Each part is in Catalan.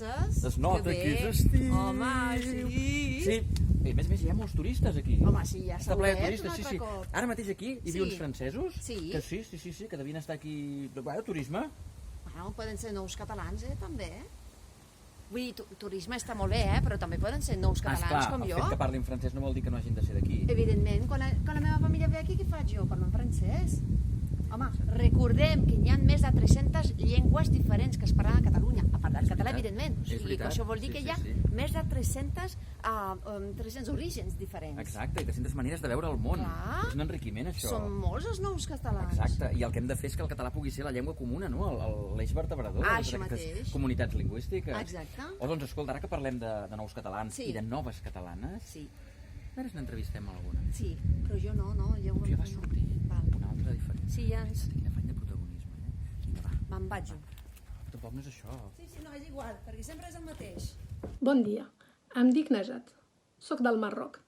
francès. Es nota que és estiu. Home, sí. Sí, a més hi ha molts turistes aquí. Home, sí, ja Està s'ha ple de obert turistes, un sí, altre sí. cop. Ara mateix aquí hi havia uns francesos Sí. que sí, que devien estar aquí... Bueno, turisme. Bueno, poden ser nous catalans, també. Vull dir, turisme està molt bé, però també poden ser nous catalans Esclar, com el jo. fet que parlin francès no vol dir que no hagin de ser d'aquí. Evidentment, quan la meva família ve aquí, què faig jo? Parlo en francès. Home, recordem que hi ha més de 300 llengües diferents que es parlen a Catalunya, a part del català, evidentment. O sigui, que això vol dir que hi ha més de 300 orígens diferents. Exacte, i 300 maneres de veure el món. Clar. És un enriquiment, això. Són molts els nous catalans. Exacte, i el que hem de fer és que el català pugui ser la llengua comuna, no? L'eix vertebrador de Això totes aquestes mateix. comunitats lingüístiques. Exacte. O doncs, escolta, ara que parlem de nous catalans i de noves catalanes, Sí. a veure si n'entrevistem alguna. Sí, però jo no. Jo Ja va sortir una altra diferent. Sí, ja ens... Quin afany de protagonisme, Vinga, va. Me'n vaig jo. Tampoc no és això. Sí, no, és igual, perquè sempre és el mateix. Bon dia, em dic Najat, soc del Marroc.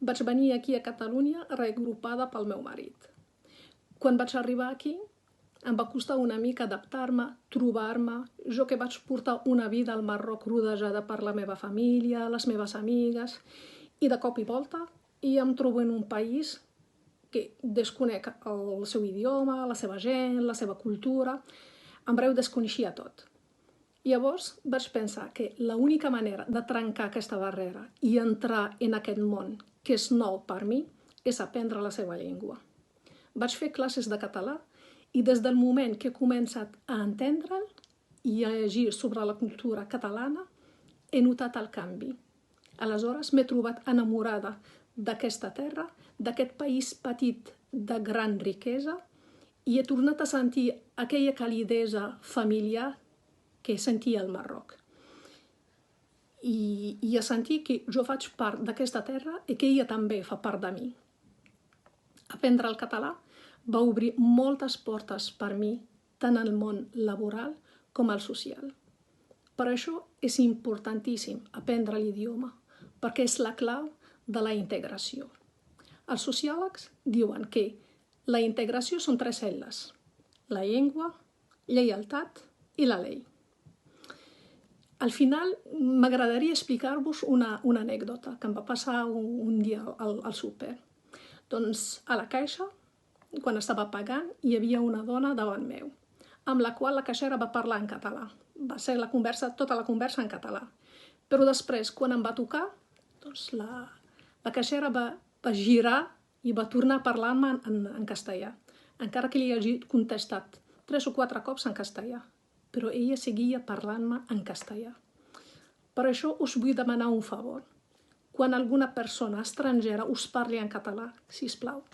Vaig venir aquí a Catalunya reagrupada pel meu marit. Quan vaig arribar aquí, em va costar una mica adaptar-me, trobar-me, jo que vaig portar una vida al Marroc rodejada per la meva família, les meves amigues, i de cop i volta i em trobo en un país que desconec el seu idioma, la seva gent, la seva cultura, en breu desconeixia tot. Llavors vaig pensar que l'única manera de trencar aquesta barrera i entrar en aquest món que és nou per mi és aprendre la seva llengua. Vaig fer classes de català i des del moment que he començat a entendre'l i a llegir sobre la cultura catalana he notat el canvi. Aleshores m'he trobat enamorada d'aquesta terra, d'aquest país petit de gran riquesa i he tornat a sentir aquella calidesa familiar que sentia al Marroc. I a sentir que jo faig part d'aquesta terra i que ella també fa part de mi. Aprendre el català va obrir moltes portes per mi, tant al món laboral com al social. Per això és importantíssim aprendre l'idioma, perquè és la clau de la integració. Els sociòlegs diuen que la integració són 3 cel·les: la llengua, lleialtat i la llei. Al final m'agradaria explicar-vos una anècdota que em va passar un dia al súper. Doncs a la caixa, quan estava pagant, hi havia una dona davant meu, amb la qual la caixera va parlar en català. Va ser tota la conversa en català. Però després, quan em va tocar, doncs la caixera va girar i va tornar a parlar-me en castellà, encara que li hagi contestat 3 o 4 cops en castellà. Però ella seguia parlant-me en castellà. Per això us vull demanar un favor. Quan alguna persona estrangera us parli en català, sisplau,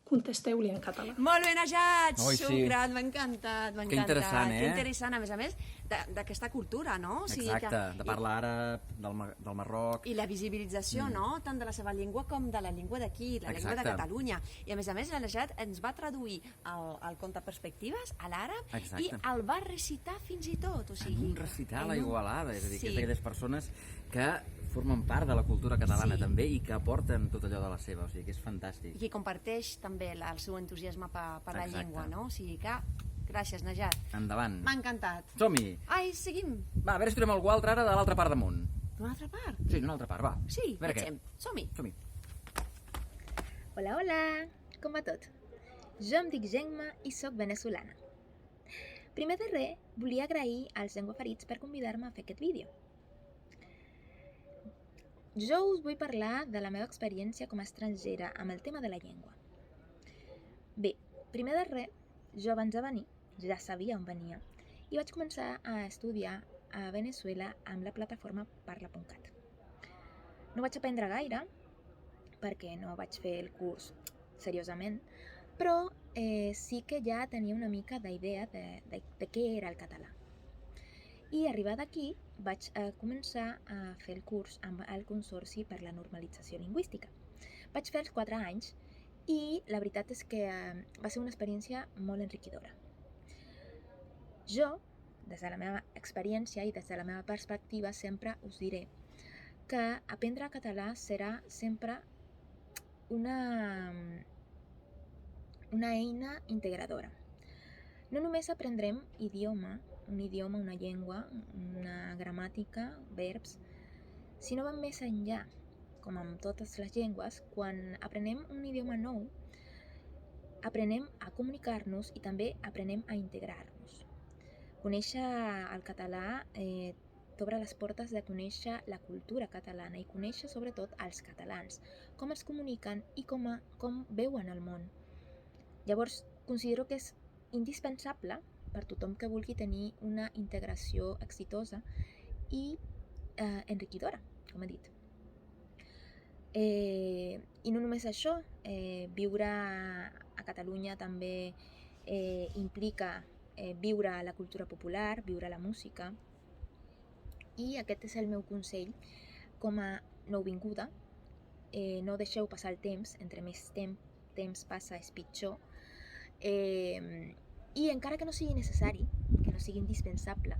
contesteu-li en català. Molt ben, Najat! Xuprat, m'ha encantat. Que interessant, Que interessant, a més, d'aquesta cultura, no? Exacte, de parlar àrab, del Marroc... I la visibilització, no? Tant de la seva llengua com de la llengua d'aquí, la llengua de Catalunya. I a més, la Najat ens va traduir el conte Perspectives a l'àrab i el va recitar fins i tot. En un recital a Igualada, és a dir, que és d'aquelles persones que formen part de la cultura catalana també i que aporten tot allò de la seva, o sigui que és fantàstic. I que comparteix també el seu entusiasme per la llengua, no? O sigui que, gràcies, Najat. Endavant. M'ha encantat. Som-hi! Ai, seguim. Va, a veure si trobem algú altre ara de l'altra part damunt. D'una altra part? Sí, d'una altra part, va. Sí, a veure què. Som-hi. Som-hi. Hola, hola! Com va tot? Jo em dic Gemma i sóc venezolana. Primer de res, volia agrair als Llengüaferits per convidar-me a fer aquest vídeo. Jo us vull parlar de la meva experiència com a estrangera amb el tema de la llengua. Bé, primer de res, jo abans de venir ja sabia on venia i vaig començar a estudiar a Venezuela amb la plataforma Parla.cat. No vaig aprendre gaire perquè no vaig fer el curs seriosament, però sí que ja tenia una mica d'idea de què era el català. I arribada aquí vaig començar a fer el curs amb el Consorci per la Normalització Lingüística. Vaig fer els 4 anys i la veritat és que va ser una experiència molt enriquidora. Jo, des de la meva experiència i des de la meva perspectiva, sempre us diré que aprendre català serà sempre una eina integradora. No només aprendrem idioma, un idioma, una llengua, una gramàtica, verbs, sinó van més enllà. Com amb totes les llengües, quan aprenem un idioma nou, aprenem a comunicar-nos i també aprenem a integrar-nos. Conèixer el català t'obre les portes de conèixer la cultura catalana i conèixer sobretot els catalans, com es comuniquen i com veuen el món. Llavors, considero que és indispensable per tothom que vulgui tenir una integració exitosa i enriquidora, com he dit. I no només això, viure a Catalunya també implica viure la cultura popular, viure la música, i aquest és el meu consell com a nouvinguda. No deixeu passar el temps, entre més temps passa és pitjor, i encara que no sigui necessari, que no sigui indispensable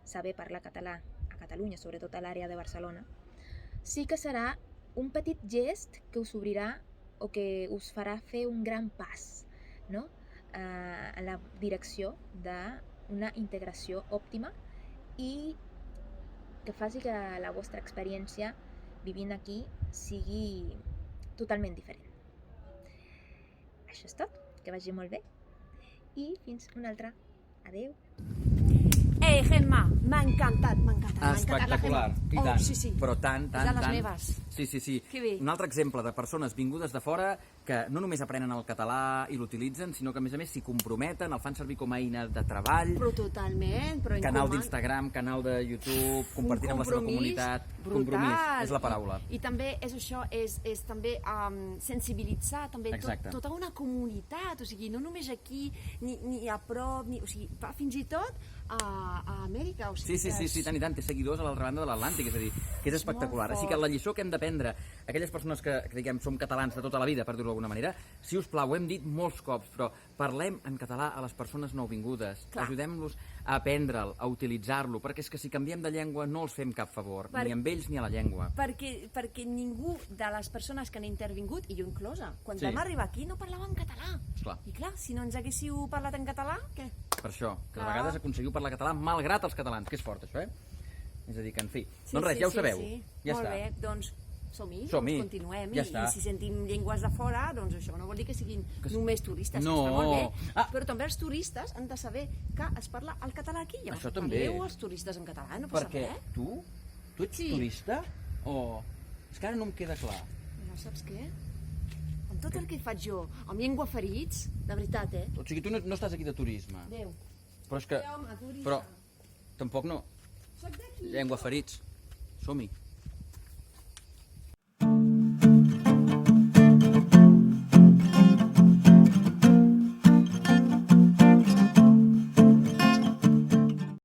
saber parlar català a Catalunya, sobretot a l'àrea de Barcelona, sí que serà un petit gest que us obrirà o que us farà fer un gran pas, no? En la direcció d'una integració òptima i que faci que la vostra experiència vivint aquí sigui totalment diferent. Això és tot, que vagi molt bé i fins una altra. Adeu! Gemma, m'ha encantat, Espectacular, i tant, sí. però tant. És de les meves. Sí. Que bé. Un altre exemple de persones vingudes de fora que no només aprenen el català i l'utilitzen, sinó que a més s'hi comprometen, el fan servir com a eina de treball. Però totalment. Canal d'Instagram, canal de YouTube, compartint amb la seva comunitat. Brutal. Compromís, és la paraula. I també és això, és també sensibilitzar també tota una comunitat, o sigui, no només aquí, ni a prop, o sigui, fins i tot a Amèrica. O sigui, sí, tant i tant, té seguidors a l'altra banda de l'Atlàntic, és a dir, que és espectacular. Així que la lliçó que hem d'aprendre, aquelles persones que diguem som catalans de tota la vida, per dir-ho d'alguna manera, si us plau, ho hem dit molts cops, però parlem en català a les persones nouvingudes, ajudem-los a aprendre'l, a utilitzar-lo, perquè és que si canviem de llengua no els fem cap favor, ni amb ells ni a la llengua. Perquè ningú de les persones que han intervingut, i jo inclosa, quan vam arribar aquí no parlàvem català. I clar, si no ens haguéssiu parlat en català, què? Per això, que a vegades aconseguiu parlar català malgrat els catalans, que és fort això, És a dir, que en fi. Doncs res, ja ho sabeu. Ja està. Molt bé, doncs som-hi, continuem, i si sentim llengües de fora, doncs això no vol dir que siguin només turistes, no. Que està molt bé, però també els turistes han de saber que es parla el català aquí, llavors parleu els turistes en català, no passa res. Perquè tu ets turista o... És que ara no em queda clar. No saps què? Amb tot el que faig jo, amb llengua ferits, de veritat, O sigui, tu no estàs aquí de turisme. Adéu. Però és que... Però tampoc no. Soc d'aquí. Llengua ferits. Som-hi.